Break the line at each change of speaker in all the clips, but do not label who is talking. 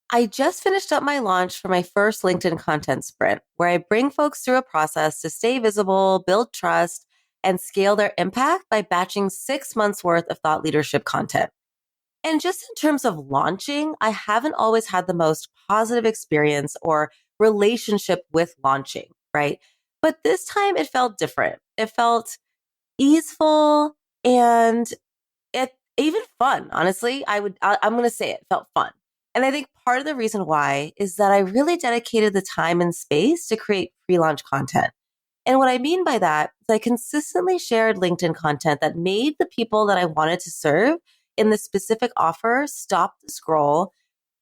I just finished up my launch for my first LinkedIn content sprint, where I bring folks through a process to stay visible, build trust, and scale their impact by batching 6 months worth of thought leadership content. And just in terms of launching, I haven't always had the most positive experience or relationship with launching, right? But this time it felt different. It felt easeful and it even fun. Honestly, I'm going to say it felt fun. And I think part of the reason why is that I really dedicated the time and space to create pre-launch content. And what I mean by that is I consistently shared LinkedIn content that made the people that I wanted to serve in the specific offer stop the scroll,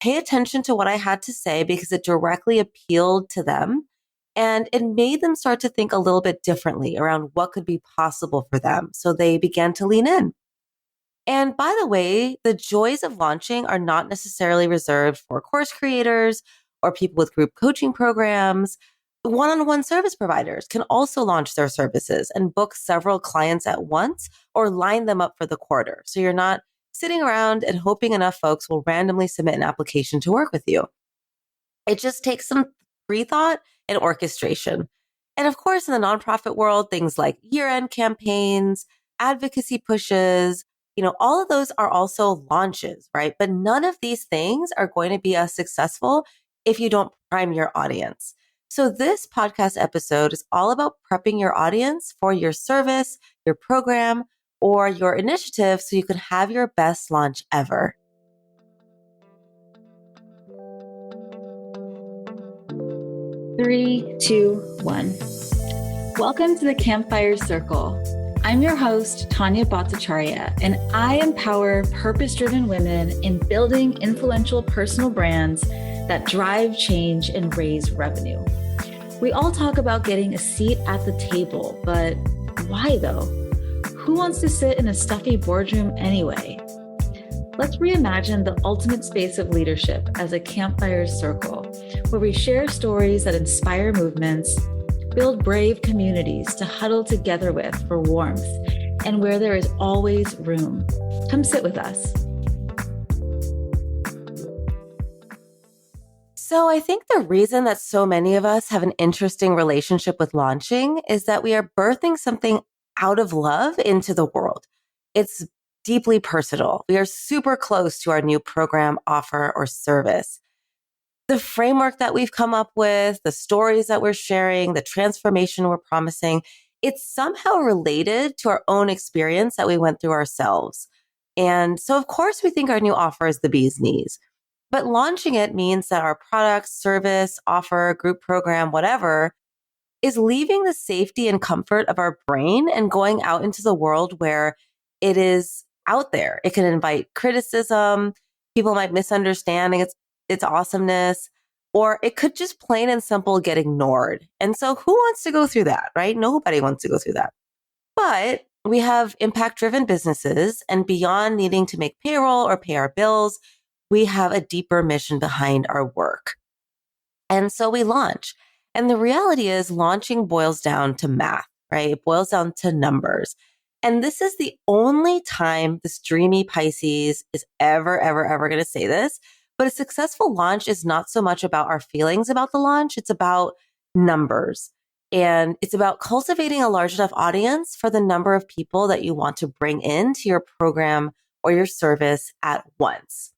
pay attention to what I had to say because it directly appealed to them. And it made them start to think a little bit differently around what could be possible for them. So they began to lean in. And by the way, the joys of launching are not necessarily reserved for course creators or people with group coaching programs. One-on-one service providers can also launch their services and book several clients at once or line them up for the quarter. So you're not sitting around and hoping enough folks will randomly submit an application to work with you. It just takes some pre-thought and orchestration. And of course, in the nonprofit world, things like year-end campaigns, advocacy pushes, all of those are also launches, right? But none of these things are going to be as successful if you don't prime your audience. So this podcast episode is all about prepping your audience for your service, your program, or your initiative so you can have your best launch ever.
Three, two, one. Welcome to the Campfire Circle. I'm your host, Tania Bhattacharyya, and I empower purpose-driven women in building influential personal brands that drive change and raise revenue. We all talk about getting a seat at the table, but why though? Who wants to sit in a stuffy boardroom anyway? Let's reimagine the ultimate space of leadership as a campfire circle, where we share stories that inspire movements, build brave communities to huddle together with for warmth, and where there is always room. Come sit with us.
So I think the reason that so many of us have an interesting relationship with launching is that we are birthing something out of love into the world. It's deeply personal. We are super close to our new program, offer, or service. The framework that we've come up with, the stories that we're sharing, the transformation we're promising, it's somehow related to our own experience that we went through ourselves. And so, of course, we think our new offer is the bee's knees. But launching it means that our product, service, offer, group program, whatever, is leaving the safety and comfort of our brain and going out into the world where it is out there. It can invite criticism. People might misunderstanding its awesomeness, or it could just plain and simple get ignored. And so who wants to go through that, right? Nobody wants to go through that. But we have impact-driven businesses, and beyond needing to make payroll or pay our bills, we have a deeper mission behind our work. And so we launch. And the reality is launching boils down to math, right? It boils down to numbers. And this is the only time this dreamy Pisces is ever going to say this. But a successful launch is not so much about our feelings about the launch. It's about numbers. And it's about cultivating a large enough audience for the number of people that you want to bring into your program or your service at once.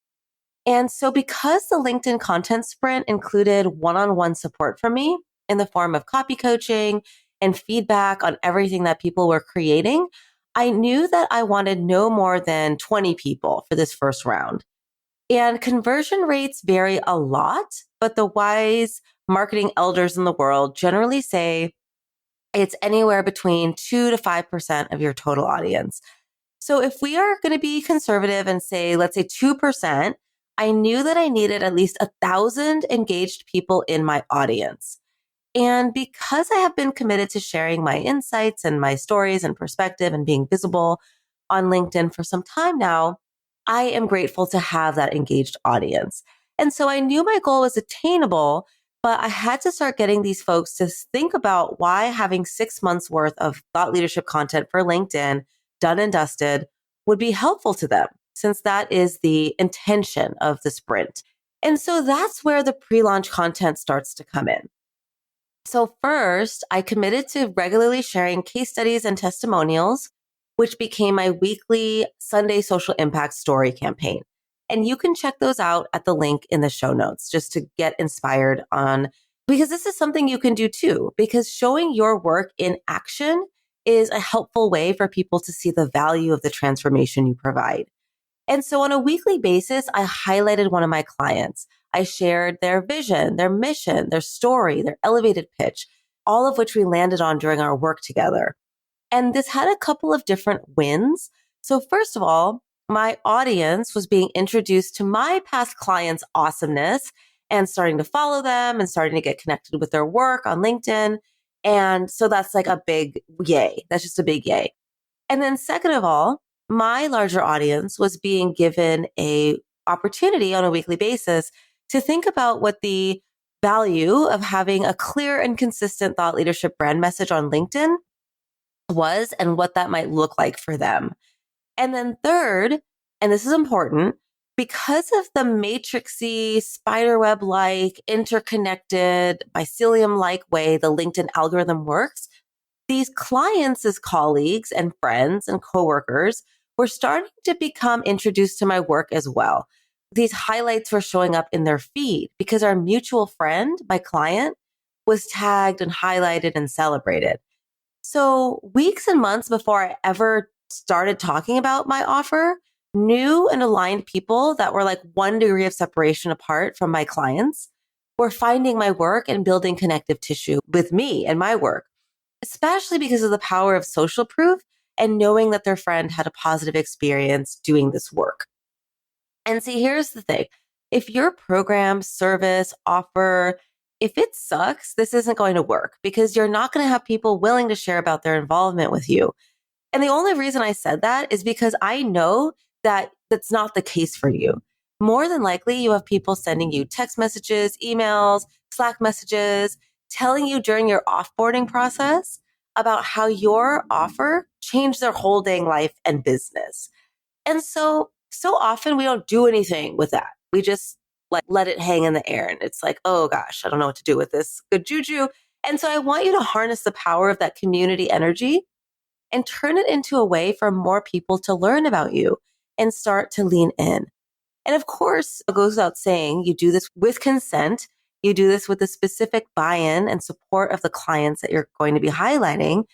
And so because the LinkedIn content sprint included one-on-one support from me in the form of copy coaching and feedback on everything that people were creating, I knew that I wanted no more than 20 people for this first round. And conversion rates vary a lot, but the wise marketing elders in the world generally say it's anywhere between 2 to 5% of your total audience. So if we are going to be conservative and say, let's say 2%, I knew that I needed at least 1,000 engaged people in my audience. And because I have been committed to sharing my insights and my stories and perspective and being visible on LinkedIn for some time now, I am grateful to have that engaged audience. And so I knew my goal was attainable, but I had to start getting these folks to think about why having 6 months worth of thought leadership content for LinkedIn done and dusted would be helpful to them, since that is the intention of the sprint. And so that's where the pre-launch content starts to come in. So first, I committed to regularly sharing case studies and testimonials, which became my weekly Sunday social impact story campaign. And you can check those out at the link in the show notes just to get inspired on, because this is something you can do too, because showing your work in action is a helpful way for people to see the value of the transformation you provide. And so on a weekly basis, I highlighted one of my clients. I shared their vision, their mission, their story, their elevated pitch, all of which we landed on during our work together. And this had a couple of different wins. So first of all, my audience was being introduced to my past clients' awesomeness and starting to follow them and starting to get connected with their work on LinkedIn. And so that's like a big yay. That's just a big yay. And then second of all, my larger audience was being given a opportunity on a weekly basis to think about what the value of having a clear and consistent thought leadership brand message on LinkedIn was and what that might look like for them. And then third, and this is important, because of the matrixy, spiderweb-like, interconnected, mycelium-like way the LinkedIn algorithm works, these clients as colleagues and friends and coworkers were starting to become introduced to my work as well. These highlights were showing up in their feed because our mutual friend, my client, was tagged and highlighted and celebrated. So weeks and months before I ever started talking about my offer, new and aligned people that were like 1 degree of separation apart from my clients were finding my work and building connective tissue with me and my work, especially because of the power of social proof and knowing that their friend had a positive experience doing this work. And see, here's the thing. If your program, service, offer, if it sucks, this isn't going to work because you're not going to have people willing to share about their involvement with you. And the only reason I said that is because I know that that's not the case for you. More than likely, you have people sending you text messages, emails, Slack messages, telling you during your offboarding process about how your offer changed their whole day life and business. And so often we don't do anything with that. We just like let it hang in the air. And it's like, oh gosh, I don't know what to do with this good juju. And so I want you to harness the power of that community energy and turn it into a way for more people to learn about you and start to lean in. And of course, it goes without saying, you do this with consent. You do this with the specific buy-in and support of the clients that you're going to be highlighting.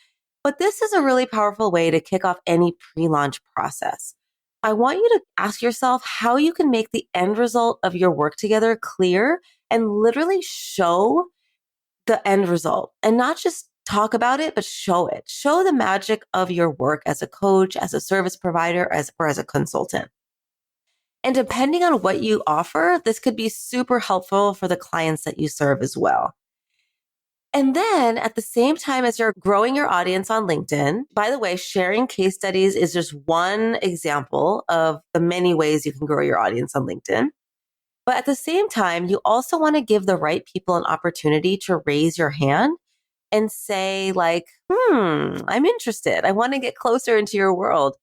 But this is a really powerful way to kick off any pre-launch process. I want you to ask yourself how you can make the end result of your work together clear and literally show the end result and not just talk about it, but show it. Show the magic of your work as a coach, as a service provider, or as a consultant. And depending on what you offer, this could be super helpful for the clients that you serve as well. And then at the same time as you're growing your audience on LinkedIn, by the way, sharing case studies is just one example of the many ways you can grow your audience on LinkedIn. But at the same time, you also want to give the right people an opportunity to raise your hand and say like, I'm interested. I want to get closer into your world.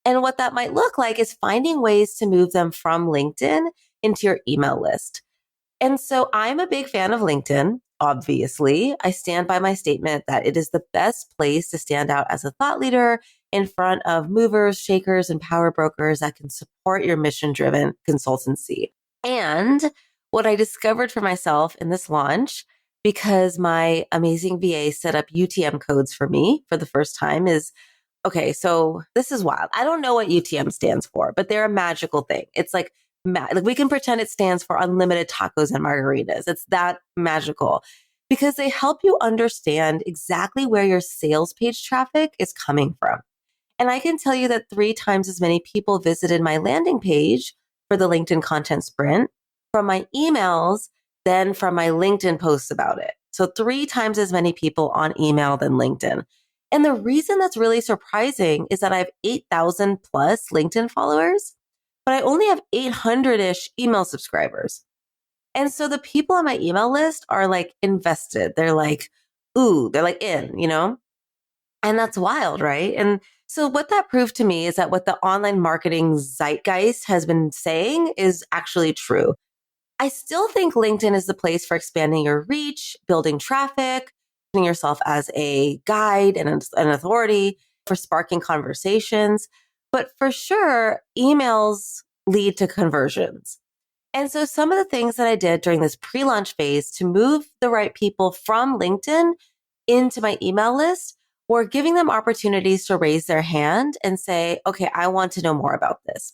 And what that might look like is finding ways to move them from LinkedIn into your email list. And so I'm a big fan of LinkedIn. Obviously, I stand by my statement that it is the best place to stand out as a thought leader in front of movers, shakers, and power brokers that can support your mission-driven consultancy. And what I discovered for myself in this launch, because my amazing VA set up UTM codes for me for the first time, is okay, so this is wild. I don't know what UTM stands for, but they're a magical thing. It's like we can pretend it stands for unlimited tacos and margaritas. It's that magical because they help you understand exactly where your sales page traffic is coming from. And I can tell you that 3 times as many people visited my landing page for the LinkedIn content sprint from my emails than from my LinkedIn posts about it. So 3 times as many people on email than LinkedIn. And the reason that's really surprising is that I have 8,000 plus LinkedIn followers, but I only have 800-ish email subscribers. And so the people on my email list are like invested. They're like, ooh, they're like in, you know? And that's wild, right? And so what that proved to me is that what the online marketing zeitgeist has been saying is actually true. I still think LinkedIn is the place for expanding your reach, building traffic, positioning yourself as a guide and an authority for sparking conversations. But for sure, emails lead to conversions. And so some of the things that I did during this pre-launch phase to move the right people from LinkedIn into my email list were giving them opportunities to raise their hand and say, okay, I want to know more about this.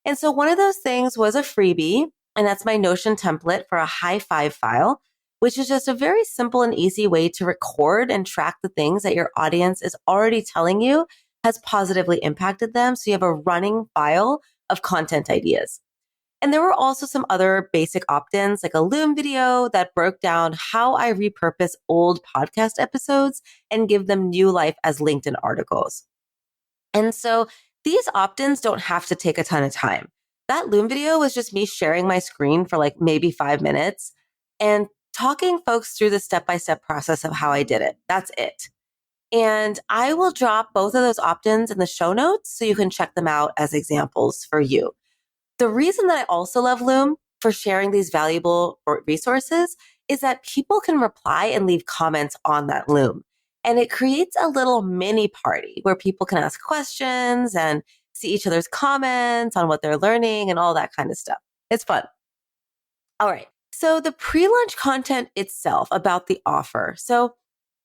And so one of those things was a freebie, and that's my Notion template for a high five file, which is just a very simple and easy way to record and track the things that your audience is already telling you has positively impacted them. So you have a running file of content ideas. And there were also some other basic opt-ins, like a Loom video that broke down how I repurpose old podcast episodes and give them new life as LinkedIn articles. And so these opt-ins don't have to take a ton of time. That Loom video was just me sharing my screen for like maybe 5 minutes and talking folks through the step-by-step process of how I did it. That's it. And I will drop both of those opt-ins in the show notes so you can check them out as examples for you. The reason that I also love Loom for sharing these valuable resources is that people can reply and leave comments on that Loom. And it creates a little mini party where people can ask questions and see each other's comments on what they're learning and all that kind of stuff. It's fun. All right. So the pre-launch content itself about the offer. So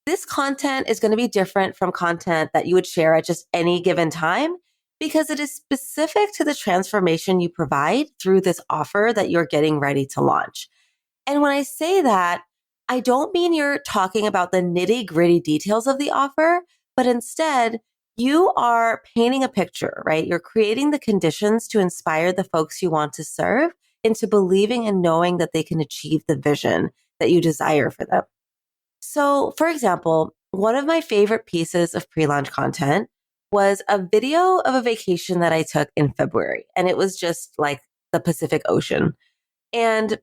this content is going to be different from content that you would share at just any given time, because it is specific to the transformation you provide through this offer that you're getting ready to launch. And when I say that, I don't mean you're talking about the nitty gritty details of the offer, but instead you are painting a picture, right? You're creating the conditions to inspire the folks you want to serve into believing and knowing that they can achieve the vision that you desire for them. So, for example, one of my favorite pieces of pre-launch content was a video of a vacation that I took in February. And it was just like the Pacific Ocean. And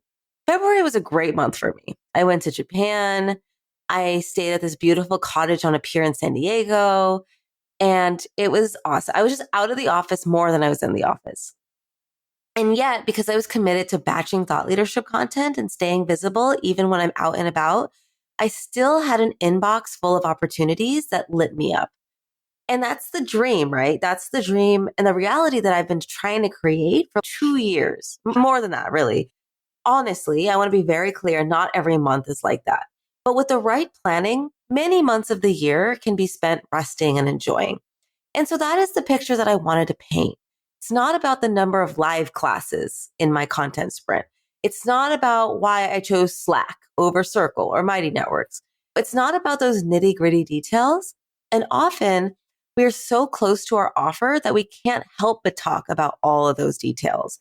February was a great month for me. I went to Japan. I stayed at this beautiful cottage on a pier in San Diego. And it was awesome. I was just out of the office more than I was in the office. And yet, because I was committed to batching thought leadership content and staying visible, even when I'm out and about, I still had an inbox full of opportunities that lit me up. And that's the dream, right? That's the dream and the reality that I've been trying to create for 2 years, more than that, really. Honestly, I want to be very clear. Not every month is like that. But with the right planning, many months of the year can be spent resting and enjoying. And so that is the picture that I wanted to paint. It's not about the number of live classes in my content sprint. It's not about why I chose Slack over Circle or Mighty Networks. It's not about those nitty gritty details. And often we're so close to our offer that we can't help but talk about all of those details,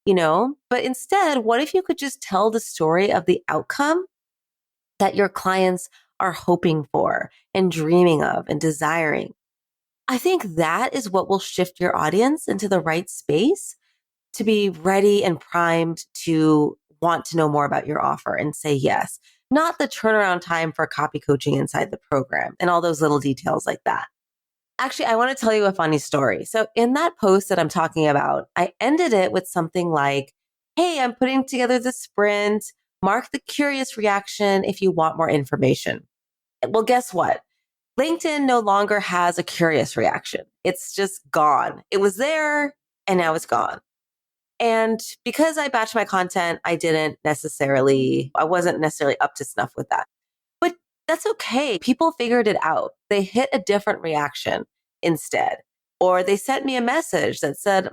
but instead, what if you could just tell the story of the outcome that your clients are hoping for and dreaming of and desiring? I think that is what will shift your audience into the right space to be ready and primed to want to know more about your offer and say yes, not the turnaround time for copy coaching inside the program and all those little details like that. Actually, I want to tell you a funny story. So in that post that I'm talking about, I ended it with something like, hey, I'm putting together the sprint. Mark the curious reaction if you want more information. Well, guess what? LinkedIn no longer has a curious reaction. It's just gone. It was there and now it's gone. And because I batched my content, I wasn't necessarily up to snuff with that. But that's okay. People figured it out. They hit a different reaction instead. Or they sent me a message that said,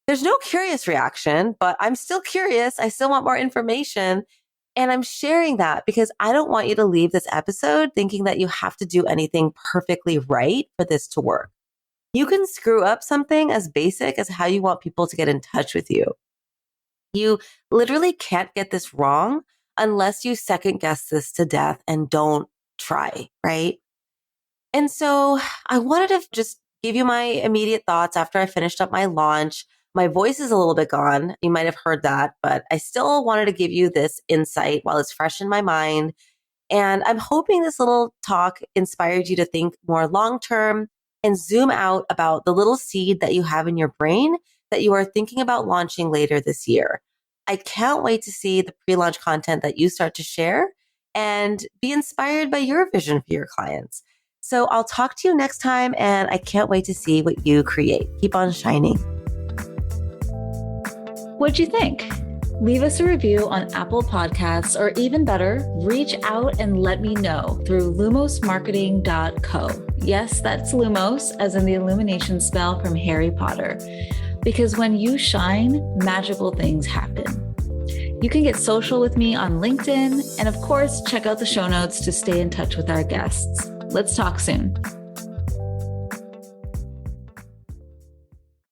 there's no curious reaction, but I'm still curious. I still want more information. And I'm sharing that because I don't want you to leave this episode thinking that you have to do anything perfectly right for this to work. You can screw up something as basic as how you want people to get in touch with you. You literally can't get this wrong unless you second guess this to death and don't try, right? And so I wanted to just give you my immediate thoughts after I finished up my launch. My voice is a little bit gone. You might have heard that, but I still wanted to give you this insight while it's fresh in my mind. And I'm hoping this little talk inspired you to think more long-term and zoom out about the little seed that you have in your brain that you are thinking about launching later this year. I can't wait to see the pre-launch content that you start to share and be inspired by your vision for your clients. So I'll talk to you next time, and I can't wait to see what you create. Keep on shining.
What'd you think? Leave us a review on Apple Podcasts, or even better, reach out and let me know through lumosmarketing.co. Yes, that's Lumos, as in the illumination spell from Harry Potter. Because when you shine, magical things happen. You can get social with me on LinkedIn, and of course, check out the show notes to stay in touch with our guests. Let's talk soon.